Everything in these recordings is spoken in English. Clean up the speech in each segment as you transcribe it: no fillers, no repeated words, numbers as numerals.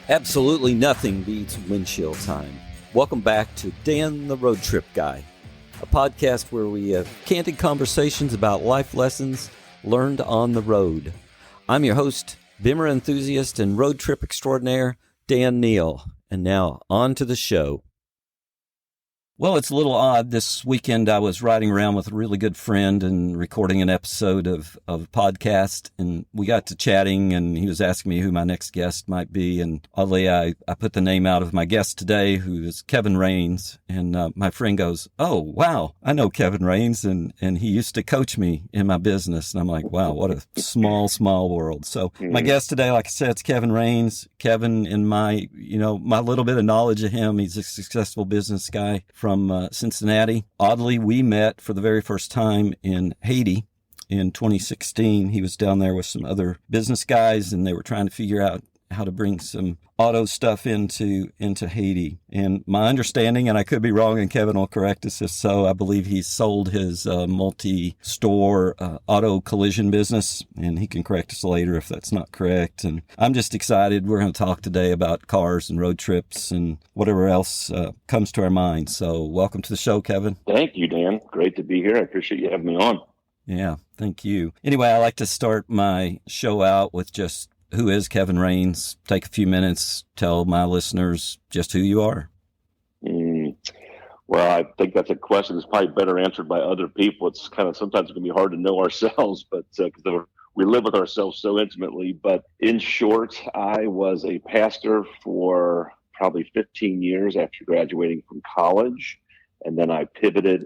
Absolutely nothing beats windshield time. Welcome back to Dan the Road Trip Guy, a podcast where we have candid conversations about life lessons learned on the road. I'm your host, Bimmer enthusiast and road trip extraordinaire, Dan Neal. And now, on to the show. Well, it's a little odd. This weekend I was riding around with a really good friend and recording an episode of a podcast, and we got to chatting, and he was asking me who my next guest might be, and oddly I put the name out of my guest today, who is Kevin Raines, and my friend goes, "Oh, wow, I know Kevin Raines, and he used to coach me in my business," and I'm like, wow, what a small world. So my guest today, like I said, it's Kevin Raines. Kevin, in my little bit of knowledge of him, he's a successful business guy from Cincinnati. Oddly, we met for the very first time in Haiti in 2016. He was down there with some other business guys, and they were trying to figure out how to bring some auto stuff into Haiti. And my understanding, and I could be wrong, and Kevin will correct us if so, I believe he sold his multi-store auto collision business, and he can correct us later if that's not correct. And I'm just excited. We're going to talk today about cars and road trips and whatever else comes to our mind. So welcome to the show, Kevin. Thank you, Dan. Great to be here. I appreciate you having me on. Yeah, thank you. Anyway, I like to start my show out with just who is Kevin Raines? Take a few minutes, tell my listeners just who you are. Well, I think that's a question that's probably better answered by other people. It's kind of sometimes it can be hard to know ourselves, but because we live with ourselves so intimately. But in short, I was a pastor for probably 15 years after graduating from college. And then I pivoted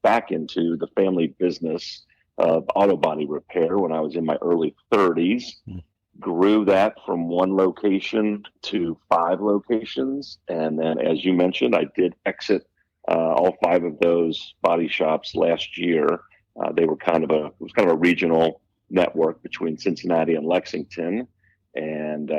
back into the family business of auto body repair when I was in my early 30s. Grew that from one location to 5 locations. And then, as you mentioned, I did exit all 5 of those body shops last year. They were it was kind of a regional network between Cincinnati and Lexington. And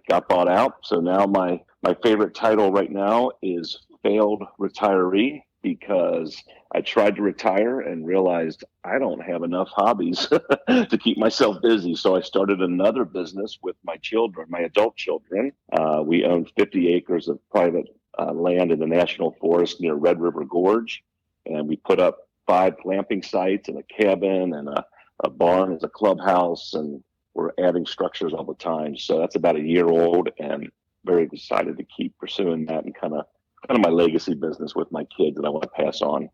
got bought out. So now my favorite title right now is failed retiree, because I tried to retire and realized I don't have enough hobbies to keep myself busy. So I started another business with my children, my adult children. We owned 50 acres of private land in the National Forest near Red River Gorge. And we put up 5 glamping sites and a cabin and a barn as a clubhouse. And we're adding structures all the time. So that's about a year old, and very excited to keep pursuing that and kind of my legacy business with my kids that I want to pass on.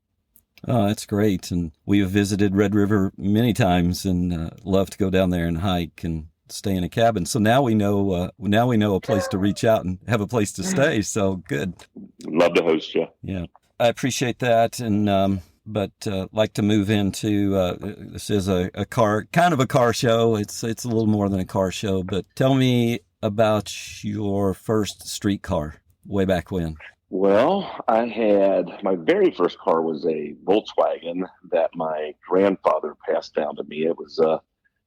Oh, that's great. And we have visited Red River many times and love to go down there and hike and stay in a cabin. So now we know a place to reach out and have a place to stay. So good. Love to host you. Yeah, I appreciate that. And but like to move into this is a car show. It's a little more than a car show. But tell me about your first street car way back when. Well, my very first car was a Volkswagen that my grandfather passed down to me. It was a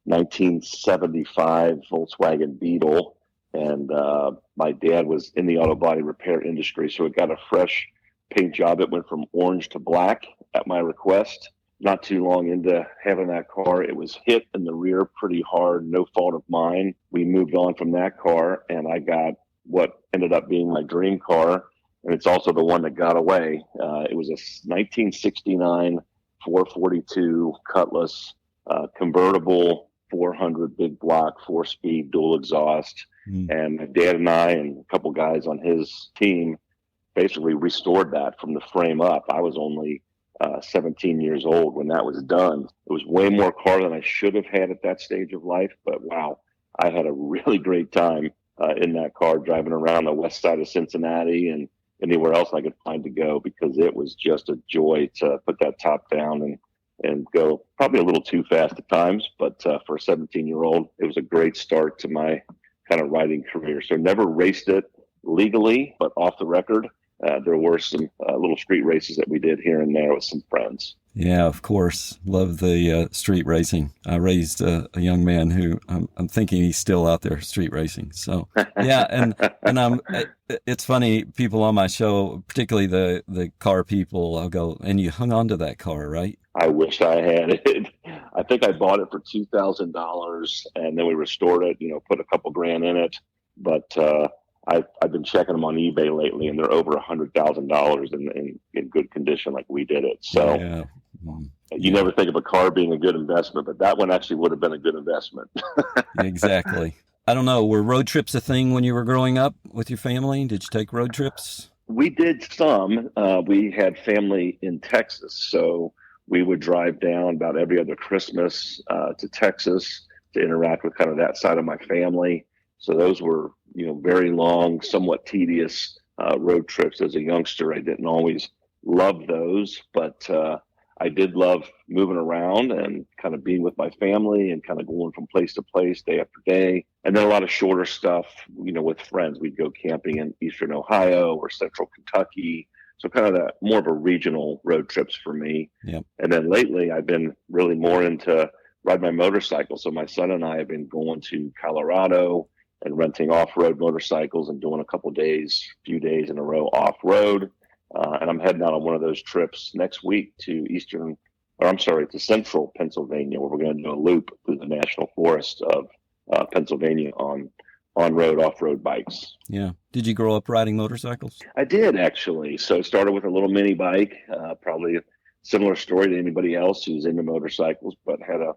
1975 Volkswagen Beetle, and my dad was in the auto body repair industry, so it got a fresh paint job. It went from orange to black at my request. Not too long into having that car, it was hit in the rear pretty hard, no fault of mine. We moved on from that car, and I got what ended up being my dream car. And it's also the one that got away. It was a 1969 442 Cutlass convertible 400 big block 4-speed dual exhaust. And my dad and I and a couple guys on his team basically restored that from the frame up. I was only 17 years old when that was done. It was way more car than I should have had at that stage of life. But wow, I had a really great time in that car, driving around the west side of Cincinnati and anywhere else I could find to go, because it was just a joy to put that top down and go probably a little too fast at times. But for a 17-year-old, it was a great start to my kind of riding career. So never raced it legally, but off the record, there were some little street races that we did here and there with some friends. Yeah, of course. Love the street racing. I raised a young man who I'm thinking he's still out there street racing. So yeah, and it's funny, people on my show, particularly the car people, I'll go, and you hung on to that car, right? I wish I had it. I think I bought it for $2,000, and then we restored it, put a couple grand in it, but I've been checking them on eBay lately, and they're over $100,000 in good condition, like we did it. So Yeah. you never think of a car being a good investment, but that one actually would have been a good investment. Exactly. I don't know. Were road trips a thing when you were growing up with your family? Did you take road trips? We did some. We had family in Texas, so we would drive down about every other Christmas to Texas to interact with kind of that side of my family. So those were, very long, somewhat tedious road trips. As a youngster, I didn't always love those, but I did love moving around and kind of being with my family and kind of going from place to place day after day. And then a lot of shorter stuff, with friends. We'd go camping in Eastern Ohio or Central Kentucky. So kind of that more of a regional road trips for me. Yep. And then lately I've been really more into ride my motorcycle. So my son and I have been going to Colorado and renting off-road motorcycles and doing few days in a row off-road. And I'm heading out on one of those trips next week to central Pennsylvania, where we're going to do a loop through the National Forest of Pennsylvania on-road, off-road bikes. Yeah. Did you grow up riding motorcycles? I did, actually. So I started with a little mini bike, probably a similar story to anybody else who's into motorcycles, but had a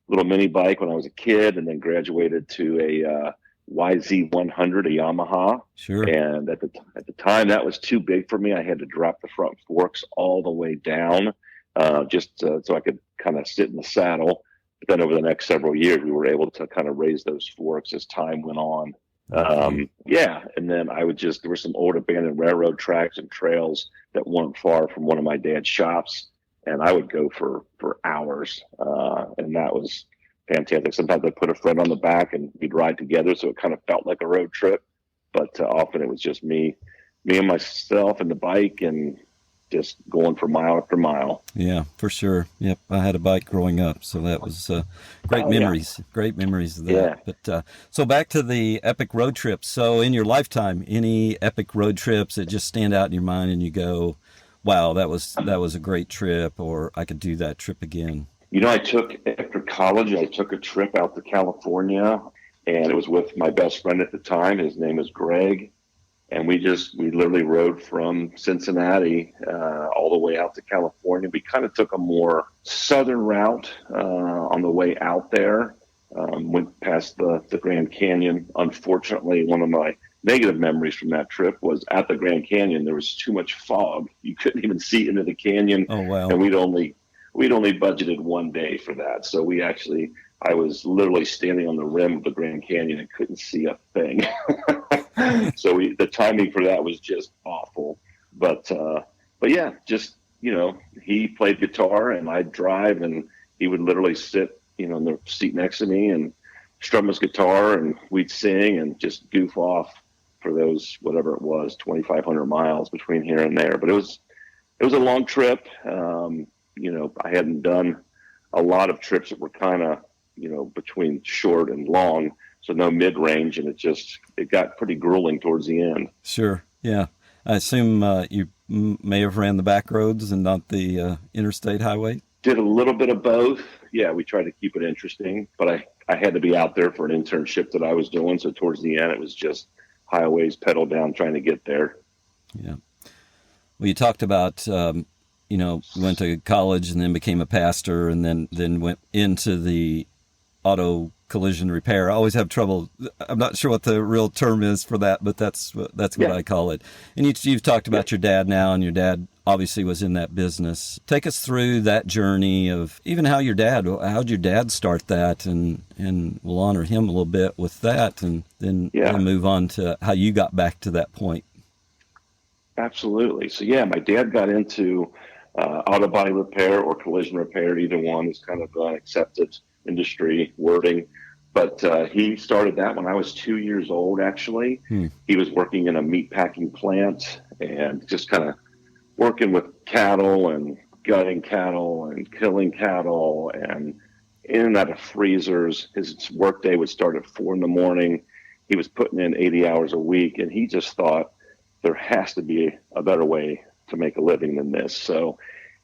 little mini bike when I was a kid, and then graduated to a YZ100, a Yamaha. Sure. And at the time, that was too big for me. I had to drop the front forks all the way down, so I could kind of sit in the saddle. But then over the next several years, we were able to kind of raise those forks as time went on. And then there were some old abandoned railroad tracks and trails that weren't far from one of my dad's shops, and I would go for hours, and that was fantastic. Sometimes I put a friend on the back and we'd ride together, so it kind of felt like a road trip, but often it was just me and myself and the bike, and just going for mile after mile. Yeah, for sure. Yep, I had a bike growing up, so that was great memories. Yeah. Great memories of that. Yeah. But so back to the epic road trips. So in your lifetime, any epic road trips that just stand out in your mind and you go, wow, that was a great trip, or I could do that trip again? After college, I took a trip out to California, and it was with my best friend at the time. His name is Greg. And we literally rode from Cincinnati all the way out to California. We kind of took a more southern route on the way out there. Went past the Grand Canyon. Unfortunately, one of my negative memories from that trip was at the Grand Canyon, there was too much fog. You couldn't even see into the canyon. Oh, wow. And we'd only budgeted one day for that. So I was literally standing on the rim of the Grand Canyon and couldn't see a thing. So the timing for that was just awful. But yeah, he played guitar and I'd drive, and he would literally sit, in the seat next to me and strum his guitar, and we'd sing and just goof off for those, whatever it was, 2,500 miles between here and there. But it was a long trip. I hadn't done a lot of trips that were kind of, between short and long. So no mid-range, and it got pretty grueling towards the end. Sure, yeah. I assume you may have ran the back roads and not the interstate highway? Did a little bit of both. Yeah, we tried to keep it interesting, but I had to be out there for an internship that I was doing, so towards the end it was just highways, pedal down, trying to get there. Yeah. Well, you talked about, went to college and then became a pastor, and then went into the auto collision repair. I always have trouble. I'm not sure what the real term is for that, but that's what I call it. And you've talked about your dad now, and your dad obviously was in that business. Take us through that journey of even how'd your dad start that, and we'll honor him a little bit with that, and then move on to how you got back to that point. Absolutely. So my dad got into auto body repair or collision repair. Either one is kind of accepted industry wording, but he started that when I was 2 years old. Actually, He was working in a meat packing plant and just kind of working with cattle and gutting cattle and killing cattle and in and out of freezers. His workday would start at 4 a.m. He was putting in 80 hours a week, and he just thought there has to be a better way to make a living than this. So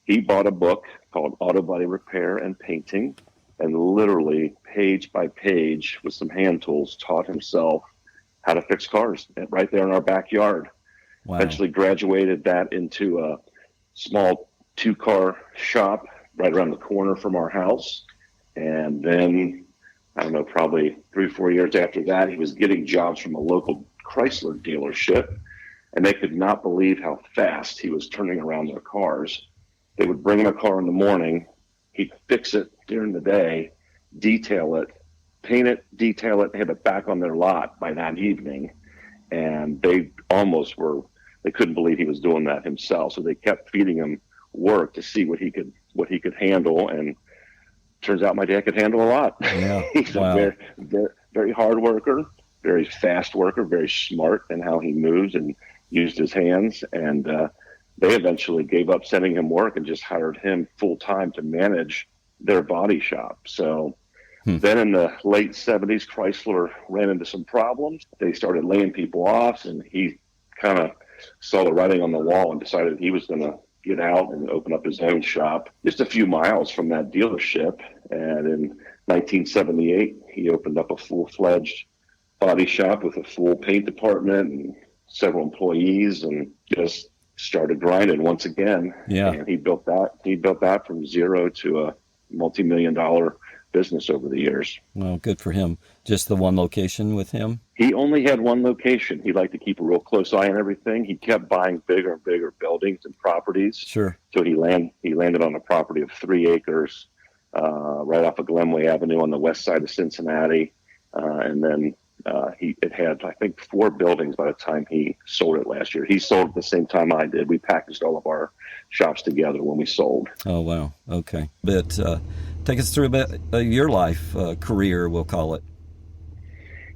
he bought a book called Auto Body Repair and Painting, and literally page by page with some hand tools taught himself how to fix cars right there in our backyard. Wow. Eventually graduated that into a small 2-car shop right around the corner from our house. And then, I don't know, probably 3 or 4 years after that, he was getting jobs from a local Chrysler dealership, and they could not believe how fast he was turning around their cars. They would bring him a car in the morning, he'd fix it during the day, detail it, paint it, detail it, have it back on their lot by that evening. And they couldn't believe he was doing that himself. So they kept feeding him work to see what he could handle. And turns out my dad could handle a lot. Yeah. He's wow. a very, very, very hard worker, very fast worker, very smart in how he moves and used his hands. And they eventually gave up sending him work and just hired him full time to manage their body shop. So then in the late 70s, Chrysler ran into some problems. They started laying people off, and he kind of saw the writing on the wall and decided he was going to get out and open up his own shop just a few miles from that dealership. And in 1978, he opened up a full-fledged body shop with a full paint department and several employees, and just started grinding once again. Yeah. And he built that from zero to a multi-million-dollar business over the years. Well, good for him. Just the one location with him? He only had one location. He liked to keep a real close eye on everything. He kept buying bigger and bigger buildings and properties. Sure. So he landed on a property of 3 acres right off of Glenway Avenue on the west side of Cincinnati. And then it had, I think, 4 buildings by the time he sold it last year. He sold at the same time I did. We packaged all of our shops together when we sold. Oh, wow. Okay. But take us through a bit your life, career, we'll call it.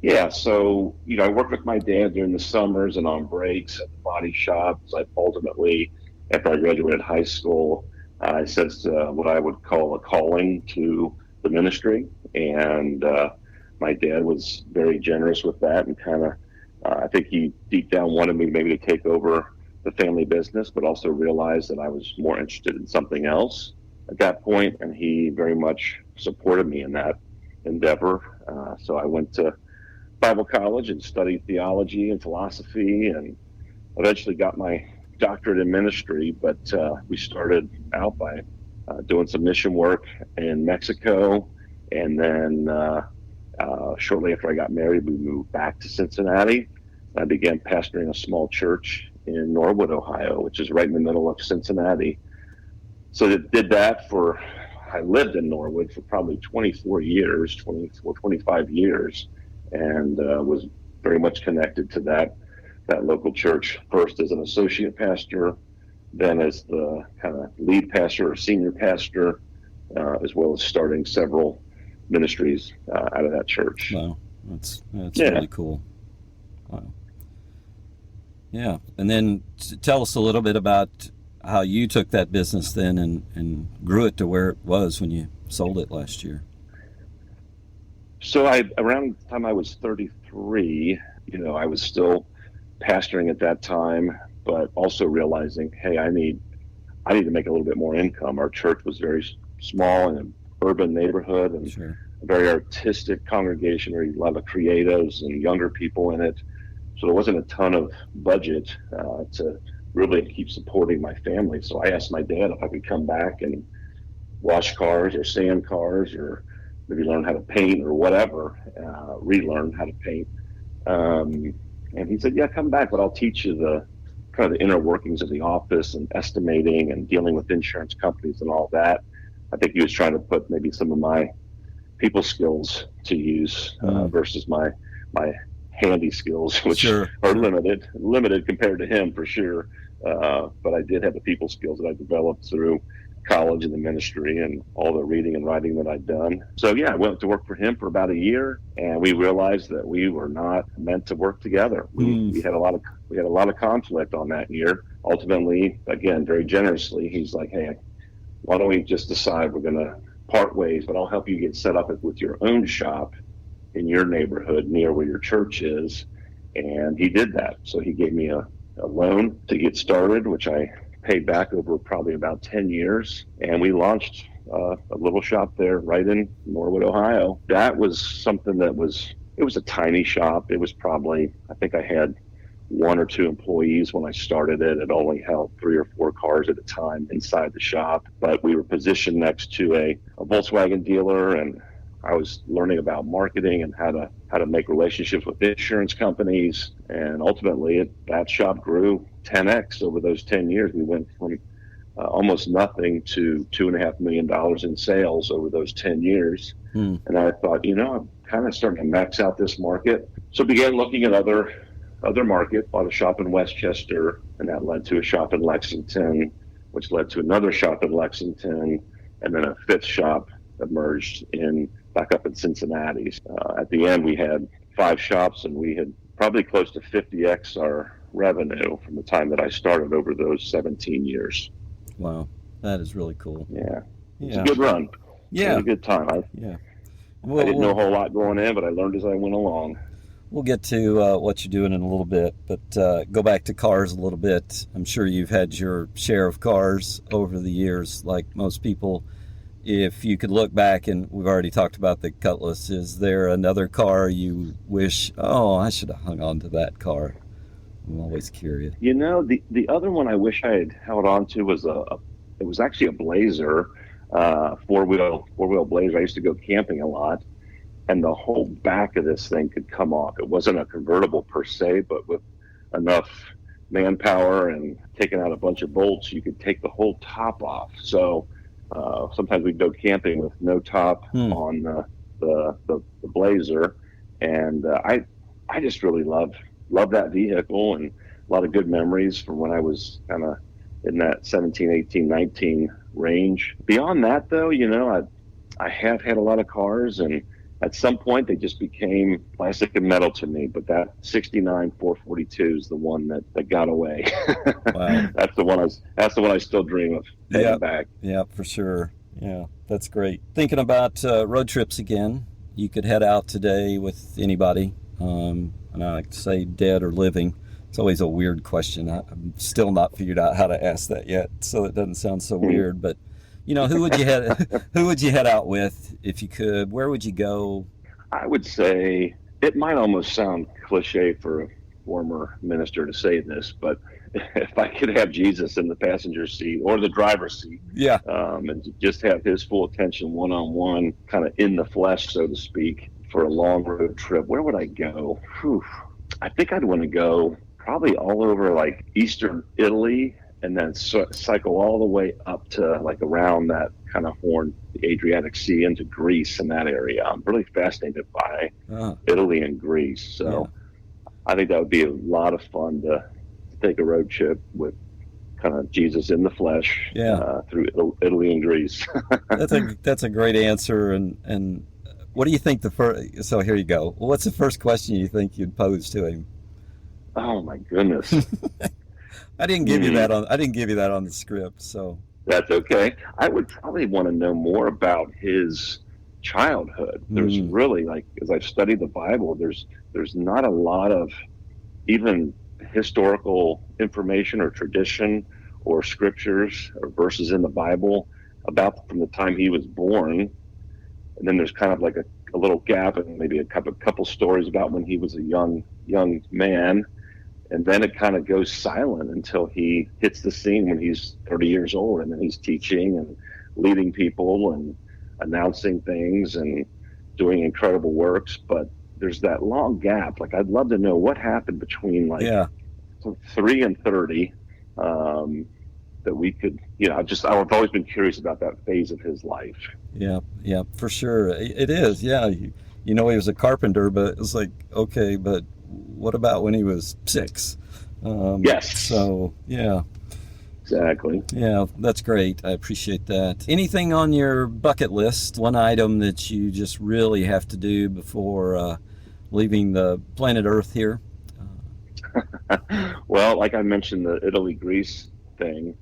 Yeah, so, I worked with my dad during the summers and on breaks at the body shops. I ultimately, after I graduated high school, I sensed what I would call a calling to the ministry. And my dad was very generous with that, and kind of, I think he deep down wanted me maybe to take over the family business, but also realized that I was more interested in something else at that point, and he very much supported me in that endeavor. So I went to Bible college and studied theology and philosophy, and eventually got my doctorate in ministry. But we started out by doing some mission work in Mexico, and then shortly after I got married, we moved back to Cincinnati. I began pastoring a small church in Norwood, Ohio, which is right in the middle of Cincinnati. So I lived in Norwood for probably 24 years, 25 years, and was very much connected to that local church, first as an associate pastor, then as the kind of lead pastor or senior pastor, as well as starting several ministries out of that church. Wow, that's really cool. Wow. Yeah, and then tell us a little bit about how you took that business then and grew it to where it was when you sold it last year. So around the time I was 33, I was still pastoring at that time, but also realizing, hey, I need to make a little bit more income. Our church was very small in an urban neighborhood, and Sure. a very artistic congregation, a lot of creatives and younger people in it. So there wasn't a ton of budget to really keep supporting my family. So I asked my dad if I could come back and wash cars or sand cars, or maybe learn how to paint or whatever, relearn how to paint. And he said, yeah, come back, but I'll teach you the kind of the inner workings of the office and estimating and dealing with insurance companies and all that. I think he was trying to put maybe some of my people skills to use versus my handy skills, which Sure. are limited compared to him for sure. But I did have the people skills that I developed through college and the ministry and all the reading and writing that I'd done. So yeah, I went to work for him for about a year, and we realized that we were not meant to work together. We had a lot of conflict on that year. Ultimately, again, very generously, he's like, hey, why don't we just decide we're going to part ways, but I'll help you get set up with your own shop in your neighborhood near where your church is. And he did that. So he gave me a loan to get started, which I paid back over probably about 10 years. And we launched a little shop there right in Norwood, Ohio. That was something that was it was a tiny shop. It was probably, I think I had one or two employees when I started it. It only held 3 or 4 cars at a time inside the shop, but we were positioned next to a Volkswagen dealer, and I was learning about marketing and how to make relationships with insurance companies. And ultimately, that shop grew 10x over those 10 years. We went from almost nothing to $2.5 million in sales over those 10 years. And I thought, I'm kind of starting to max out this market. So began looking at other market, bought a shop in Westchester, and that led to a shop in Lexington, which led to another shop in Lexington, and then a 5th shop emerged back up in Cincinnati. At the end, we had 5 shops, and we had probably close to 50x our revenue from the time that I started over those 17 years. Wow, that is really cool. Yeah. It's a good run. Yeah. It was a good time. I didn't know a whole lot going in, but I learned as I went along. We'll get to what you're doing in a little bit, but go back to cars a little bit. I'm sure you've had your share of cars over the years, like most people. If you could look back, and we've already talked about the Cutlass, is there another car you wish, I should have hung on to that car? I'm always curious. The other one I wish I had held on to was it was actually a Blazer, four-wheel Blazer. I used to go camping a lot, and the whole back of this thing could come off. It wasn't a convertible per se, but with enough manpower and taking out a bunch of bolts, you could take the whole top off. So sometimes we'd go camping with no top on the Blazer, and I just really love that vehicle, and a lot of good memories from when I was kind of in that 17, 18, 19 range. Beyond that, though, I have had a lot of cars, and at some point they just became plastic and metal to me. But that 69 442 is the one that got away. Wow. That's the one I still dream of heading back. Yeah, for sure. Yeah, that's great. Thinking about road trips again, you could head out today with anybody. And I like to say dead or living. It's always a weird question. I'm still not figured out how to ask that yet, so it doesn't sound so weird. But who would you head out with if you could? Where would you go? I would say it might almost sound cliche for a former minister to say this, but if I could have Jesus in the passenger seat or the driver's seat, and just have his full attention one-on-one, kind of in the flesh, so to speak, for a long road trip, where would I go? I think I'd want to go probably all over like Eastern Italy, and then cycle all the way up to like around that kind of Horn, the Adriatic Sea, into Greece in that area. I'm really fascinated by Italy and Greece. So I think that would be a lot of fun to take a road trip with kind of Jesus in the flesh through Italy and Greece. That's a great answer. And what do you think so here you go. What's the first question you think you'd pose to him? Oh my goodness. I didn't give you that on the script, so that's okay. I would probably want to know more about his childhood. There's really, like, as I've studied the Bible, there's not a lot of even historical information or tradition or scriptures or verses in the Bible about from the time he was born. And then there's kind of like a little gap and maybe a couple stories about when he was a young man. And then it kind of goes silent until he hits the scene when he's 30 years old, and then he's teaching and leading people and announcing things and doing incredible works. But there's that long gap. Like, I'd love to know what happened between 3 and 30, that we could, I've always been curious about that phase of his life. Yeah, for sure. It is. Yeah. He was a carpenter, but it's like, okay, but what about when he was 6? Yes. So, yeah. Exactly. Yeah, that's great. I appreciate that. Anything on your bucket list, one item that you just really have to do before leaving the planet Earth here? Well, like I mentioned, the Italy-Greece thing.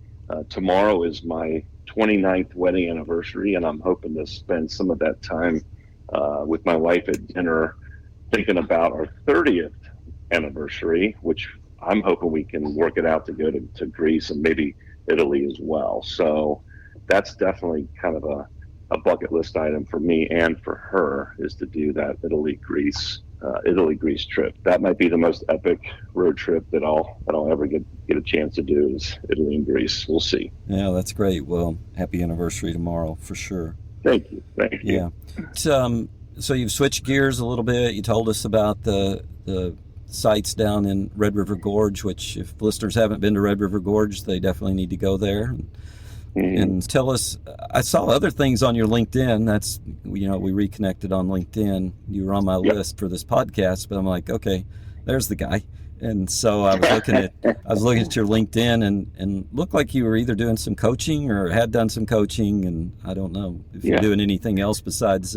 Tomorrow is my 29th wedding anniversary, and I'm hoping to spend some of that time with my wife at dinner thinking about our 30th anniversary, which I'm hoping we can work it out to go to Greece and maybe Italy as well. So that's definitely kind of a bucket list item for me and for her, is to do that Italy-Greece Italy Greece trip. That might be the most epic road trip that I'll ever get a chance to do is Italy and Greece. We'll see. Yeah, that's great. Well, happy anniversary tomorrow for sure. Thank you. Yeah. So you've switched gears a little bit. You told us about the sites down in Red River Gorge, which if listeners haven't been to Red River Gorge, they definitely need to go there. And tell us, I saw other things on your LinkedIn. That's, we reconnected on LinkedIn. You were on my list for this podcast, but I'm like, okay, there's the guy. And so I was looking at your LinkedIn and looked like you were either doing some coaching or had done some coaching. And I don't know if you're doing anything else besides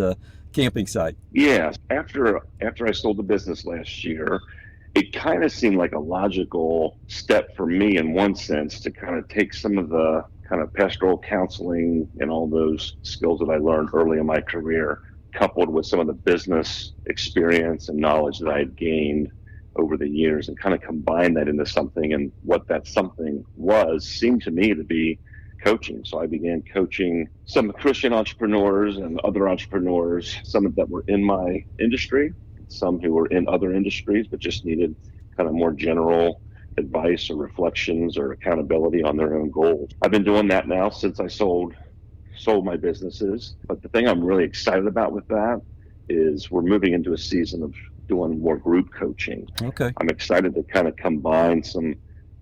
camping site. Yeah. After I sold the business last year, it kind of seemed like a logical step for me in one sense to kind of take some of the kind of pastoral counseling and all those skills that I learned early in my career, coupled with some of the business experience and knowledge that I had gained over the years, and kind of combine that into something. And what that something seemed to me to be coaching. So I began coaching some Christian entrepreneurs and other entrepreneurs, some that were in my industry, some who were in other industries, but just needed kind of more general advice or reflections or accountability on their own goals. I've been doing that now since I sold my businesses. But the thing I'm really excited about with that is we're moving into a season of doing more group coaching. Okay. I'm excited to kind of combine some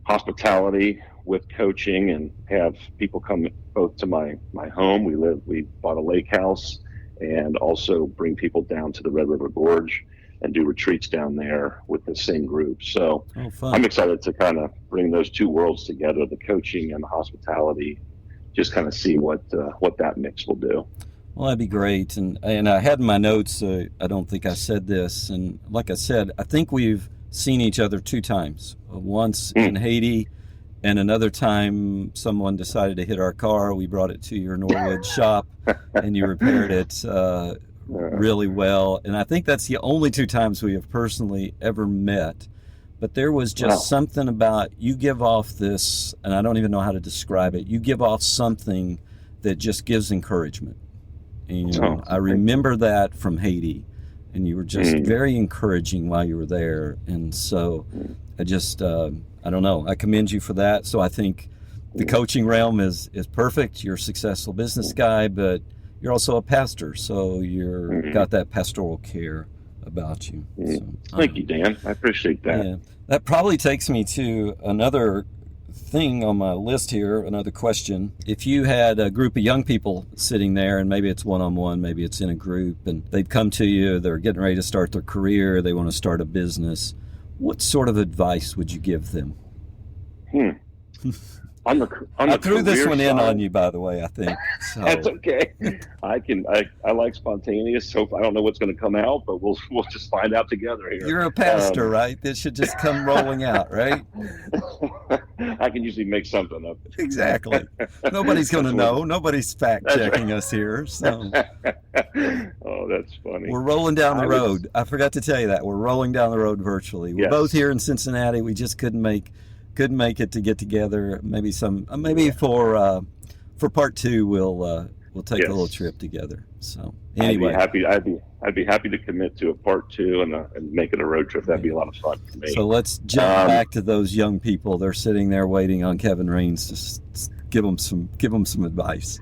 hospitality with coaching and have people come both to my home. We bought a lake house, and also bring people down to the Red River Gorge and do retreats down there with the same group. So I'm excited to kind of bring those two worlds together, the coaching and the hospitality, just kind of see what that mix will do. Well, that'd be great. And I had in my notes, I don't think I said this. And like I said, I think we've seen each other 2 times, once in Haiti, and another time someone decided to hit our car. We brought it to your Norwood shop and you repaired it really well. And I think that's the only 2 times we have personally ever met. But there was just something about, you give off this, and I don't even know how to describe it, you give off something that just gives encouragement. And, I remember that from Haiti, and you were just very encouraging while you were there. And so I just, I don't know, I commend you for that. So I think the coaching realm is perfect. You're a successful business guy, but you're also a pastor, so you're got that pastoral care about you. So, thank you, Dan. I appreciate that. Yeah. That probably takes me to another thing on my list here, another question. If you had a group of young people sitting there, and maybe it's one-on-one, maybe it's in a group, and they've come to you, they're getting ready to start their career, they want to start a business, what sort of advice would you give them? I threw this one in on you, by the way, I think. So. That's okay. I like spontaneous, so I don't know what's going to come out, but we'll just find out together here. You're a pastor, right? This should just come rolling out, right? I can usually make something up. Exactly. Nobody's going to know. Nobody's fact-checking us here. So. Oh, that's funny. We're rolling down the road. I forgot to tell you that. We're rolling down the road virtually. We're both here in Cincinnati. We just couldn't make it to get together. Maybe for part 2 we'll take a little trip together. So anyway, I'd be happy to commit to a part 2 and make it a road trip. That'd be a lot of fun for me. So let's jump back to those young people. They're sitting there waiting on Kevin Raines to give them some advice.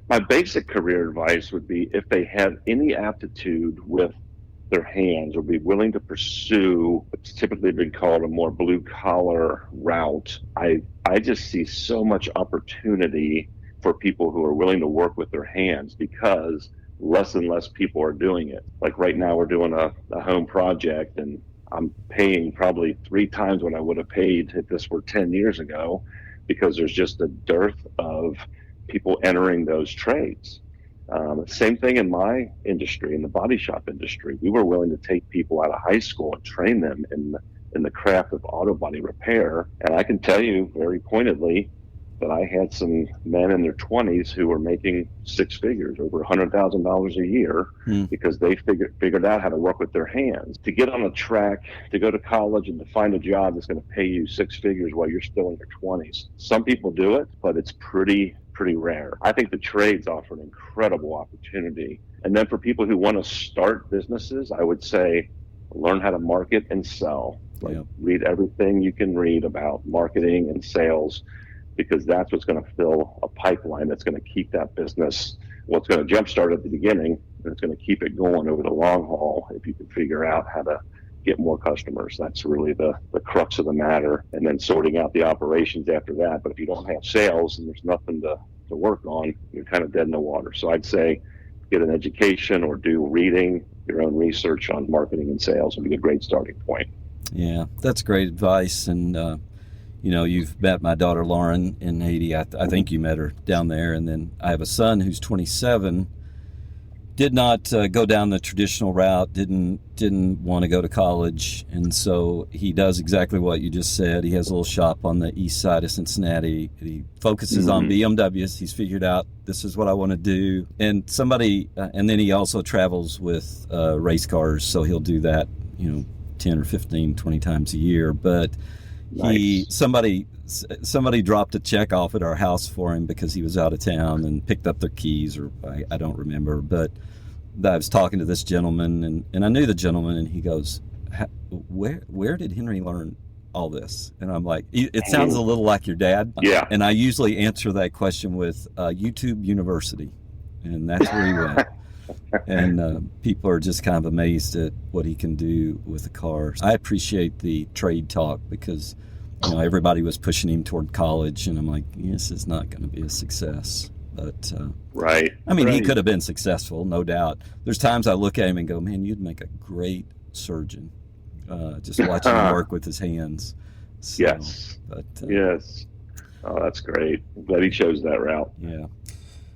My basic career advice would be, if they have any aptitude with their hands, or be willing to pursue what's typically been called a more blue collar route. I just see so much opportunity for people who are willing to work with their hands, because less and less people are doing it. Like right now, we're doing a home project, and I'm paying probably 3 times what I would have paid if this were 10 years ago, because there's just a dearth of people entering those trades. Same thing in my industry, in the body shop industry. We were willing to take people out of high school and train them in the craft of auto body repair. And I can tell you very pointedly that I had some men in their 20s who were making 6 figures, over $100,000 a year, because they figured out how to work with their hands. To get on a track, to go to college and to find a job that's going to pay you 6 figures while you're still in your 20s. Some people do it, but it's pretty pretty rare. I think the trades offer an incredible opportunity. And then for people who want to start businesses, I would say learn how to market and sell. Read everything you can read about marketing and sales, because that's what's going to fill a pipeline that's going to keep that business, what's going to jumpstart at the beginning, and it's going to keep it going over the long haul if you can figure out how to get more customers. That's really the crux of the matter, and then sorting out the operations after that. But if you don't have sales and there's nothing to work on, you're kind of dead in the water. So I'd say get an education or do reading, your own research on marketing and sales would be a great starting point. Yeah, that's great advice. And you've met my daughter Lauren in Haiti. I think you met her down there. And then I have a son who's 27, did not go down the traditional route, didn't want to go to college. And so he does exactly what you just said. He has a little shop on the east side of Cincinnati. He focuses on BMWs. He's figured out this is what I want to do. And and then he also travels with race cars. So he'll do that, 10 or 15, 20 times a year. But somebody dropped a check off at our house for him because he was out of town and picked up their keys, or I don't remember. But I was talking to this gentleman, and I knew the gentleman, and he goes, where did Henry learn all this? And I'm like, it sounds a little like your dad. Yeah. And I usually answer that question with YouTube University, and that's where he went. And people are just kind of amazed at what he can do with the cars. I appreciate the trade talk because everybody was pushing him toward college, and I'm like, this is not going to be a success. But right. I mean, he could have been successful, no doubt. There's times I look at him and go, man, you'd make a great surgeon. Just watching him work with his hands. So, yes. Yes. Oh, that's great. I'm glad he chose that route. Yeah.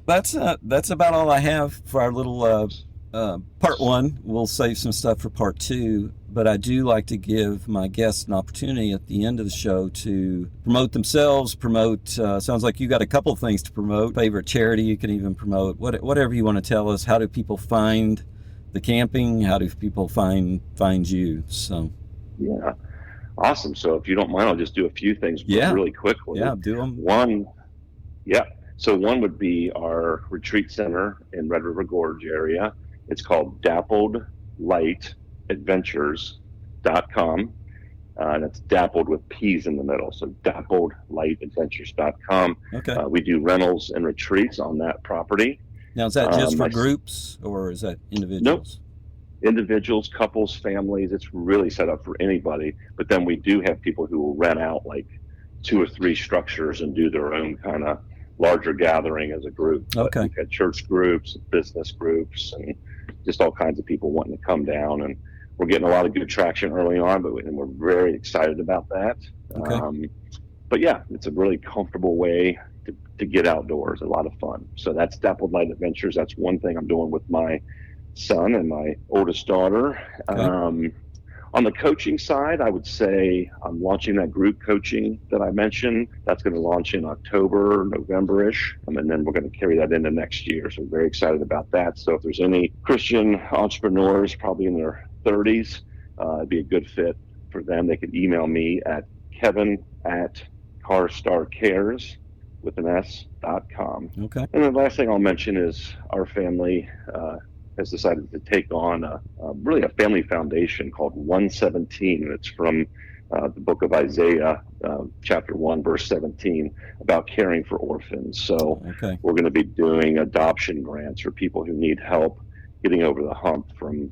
That's about all I have for our little part one. We'll save some stuff for part two, but I do like to give my guests an opportunity at the end of the show to promote themselves, sounds like you got a couple of things to promote, favorite charity you can even promote, whatever you want to tell us. How do people find the camping? How do people find you? So yeah, awesome. So if you don't mind, I'll just do a few things really quickly. Yeah, do them. So one would be our retreat center in Red River Gorge area. It's called dappledlightadventures.com. And it's dappled with P's in the middle. So dappledlightadventures.com. Okay. We do rentals and retreats on that property. Now, is that just for groups or is that individuals? Nope. Individuals, couples, families. It's really set up for anybody. But then we do have people who will rent out like 2 or 3 structures and do their own kind of larger gathering as a group. Okay. We've had church groups, business groups, and just all kinds of people wanting to come down. And we're getting a lot of good traction early on, and we're very excited about that. Okay. But yeah, it's a really comfortable way to get outdoors, a lot of fun. So that's Dappled Light Adventures. That's one thing I'm doing with my son and my oldest daughter. Okay. On the coaching side, I would say I'm launching that group coaching that I mentioned. That's going to launch in October, November-ish, and then we're going to carry that into next year. So we're very excited about that. So if there's any Christian entrepreneurs, probably in their 30s, it'd be a good fit for them. They could email me at kevin@carstarcares.com. Okay. And the last thing I'll mention is our family has decided to take on really a family foundation called 117. It's from the book of Isaiah, chapter 1, verse 17, about caring for orphans. So we're going to be doing adoption grants for people who need help getting over the hump from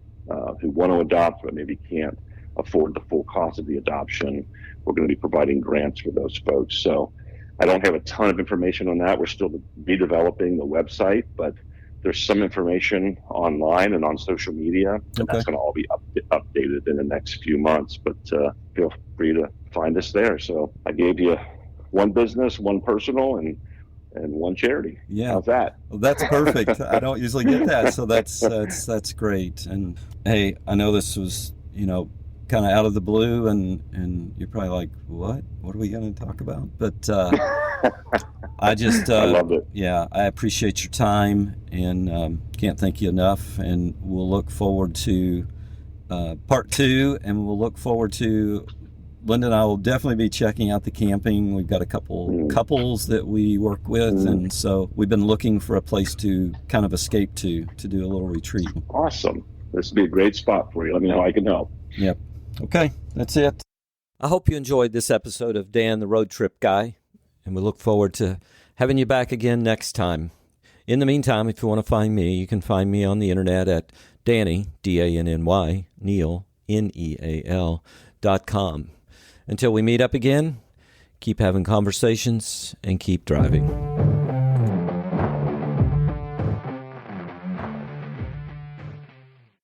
who want to adopt but maybe can't afford the full cost of the adoption. We're going to be providing grants for those folks. So I don't have a ton of information on that. We're still developing the website, but there's some information online and on social media, and that's going to all be updated in the next few months. But feel free to find us there. So I gave you one business, one personal, and one charity. Yeah, how's that? Well, that's perfect. I don't usually get that, so that's great. And hey, I know this was kind of out of the blue, and you're probably like, what are we going to talk about? But I just I loved it. Yeah, I appreciate your time, and can't thank you enough. And we'll look forward to part 2, and we'll look forward to Linda and I will definitely be checking out the camping. We've got a couple couples that we work with, and so we've been looking for a place to kind of escape to do a little retreat. Awesome. This would be a great spot for you. Let me know how I can help. Yep. Okay, that's it. I hope you enjoyed this episode of Dan the Road Trip Guy, and we look forward to having you back again next time. In the meantime, if you want to find me, you can find me on the internet at Danny, D-A-N-N-Y, Neal, Neal.com. Until we meet up again, keep having conversations and keep driving.